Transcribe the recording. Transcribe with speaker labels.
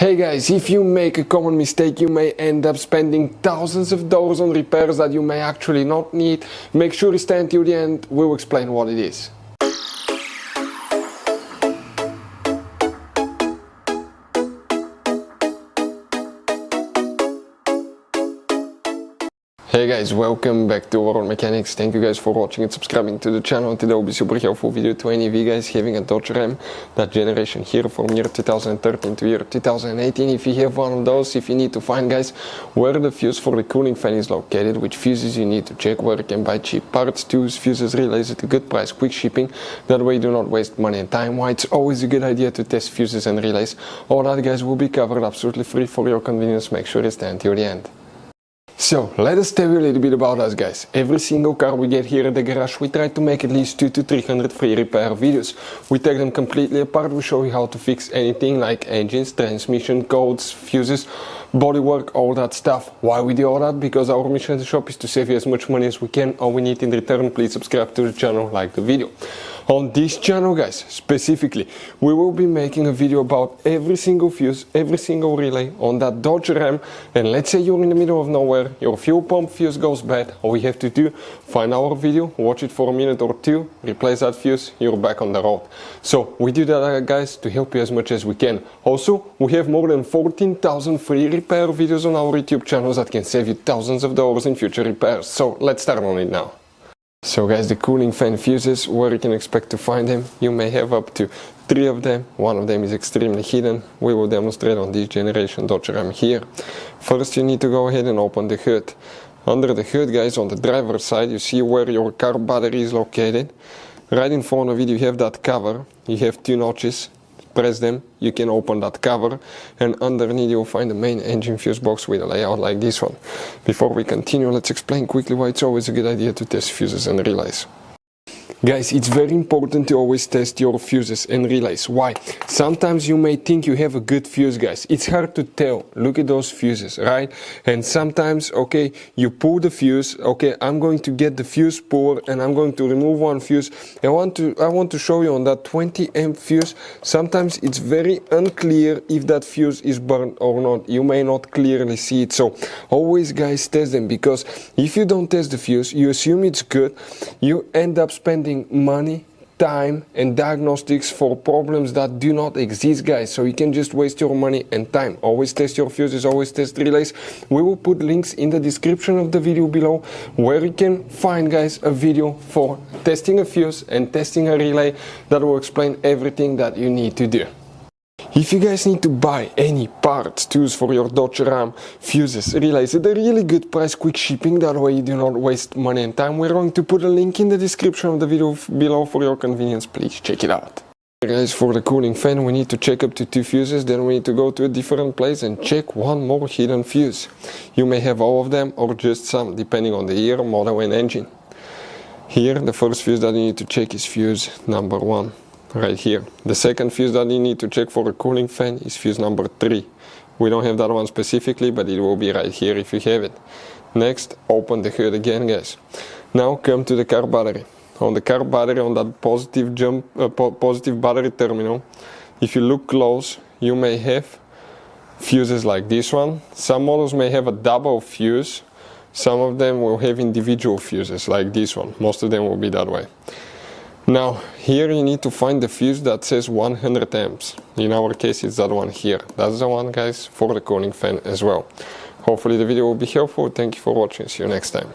Speaker 1: Hey guys, if you make a common mistake, you may end up spending thousands of dollars on repairs that you may actually not need. Make sure you stay until the end, we'll explain what it is. Hey guys, welcome back to Overall Mechanics. Thank you guys for watching and subscribing to the channel. Today will be super helpful video to any of you guys having a Dodge Ram, that generation here from year 2013 to year 2018. If you have one of those, if you need to find guys where the fuse for the cooling fan is located, which fuses you need to check, where you can buy cheap parts, tools, fuses, relays at a good price, quick shipping, that way you do not waste money and time. Why it's always a good idea to test fuses and relays. All that guys will be covered absolutely free for your convenience. Make sure you stay until the end. So, let us tell you a little bit about us guys. Every single car we get here at the garage, we try to make at least 200 to 300 free repair videos. We take them completely apart, we show you how to fix anything like engines, transmission, codes, fuses, bodywork, all that stuff. Why we do all that? Because our mission at the shop is to save you as much money as we can. All we need in return, please subscribe to the channel, like the video. On this channel guys, specifically, we will be making a video about every single fuse, every single relay on that Dodge Ram. And let's say you're in the middle of nowhere, your fuel pump fuse goes bad, all we have to do, find our video, watch it for a minute or two, replace that fuse, you're back on the road. So we do that guys to help you as much as we can. Also, we have more than 14,000 free repair videos on our YouTube channels that can save you thousands of dollars in future repairs. So let's start on it now. So guys, the cooling fan fuses, where you can expect to find them, you may have up to 3 of them. One of them is extremely hidden. We will demonstrate on this generation Dodge Ram here. First you need to go ahead and open the hood. Under the hood guys, on the driver's side, you see where your car battery is located. Right in front of it you have that cover. You have 2 notches. Press them, you can open that cover, and underneath you'll find the main engine fuse box with a layout like this one. Before we continue, let's explain quickly why it's always a good idea to test fuses and relays. Guys, it's very important to always test your fuses and relays. Why? Sometimes you may think you have a good fuse guys. It's hard to tell. Look at those fuses, right? And sometimes, okay, you pull the fuse. Okay, I'm going to get the fuse puller and I'm going to remove one fuse. I want to show you on that 20 amp fuse. Sometimes it's very unclear if that fuse is burned or not. You may not clearly see it. So always guys test them, because if you don't test the fuse, you assume it's good, you end up spending money, time and diagnostics for problems that do not exist guys. So you can just waste your money and time. Always test your fuses, always test relays. We will put links in the description of the video below where you can find guys a video for testing a fuse and testing a relay that will explain everything that you need to do. If you guys need to buy any parts, tools for your Dodge Ram, fuses, relays at a really good price, quick shipping, that way you do not waste money and time, we're going to put a link in the description of the video below for your convenience. Please check it out. Guys, for the cooling fan we need to check up to 2 fuses, then we need to go to a different place and check one more hidden fuse. You may have all of them or just some, depending on the year, model and engine. Here the first fuse that you need to check is fuse number 1. Right here. The second fuse that you need to check for a cooling fan is fuse number 3. We don't have that one specifically, but it will be right here if you have it. Next, open the hood again guys. Now come to the car battery. On the car battery, on that positive battery terminal, if you look close, you may have fuses like this one. Some models may have a double fuse. Some of them will have individual fuses like this one. Most of them will be that way. Now, here you need to find the fuse that says 100 amps. In our case, it's that one here. That's the one, guys, for the cooling fan as well. Hopefully the video will be helpful. Thank you for watching. See you next time.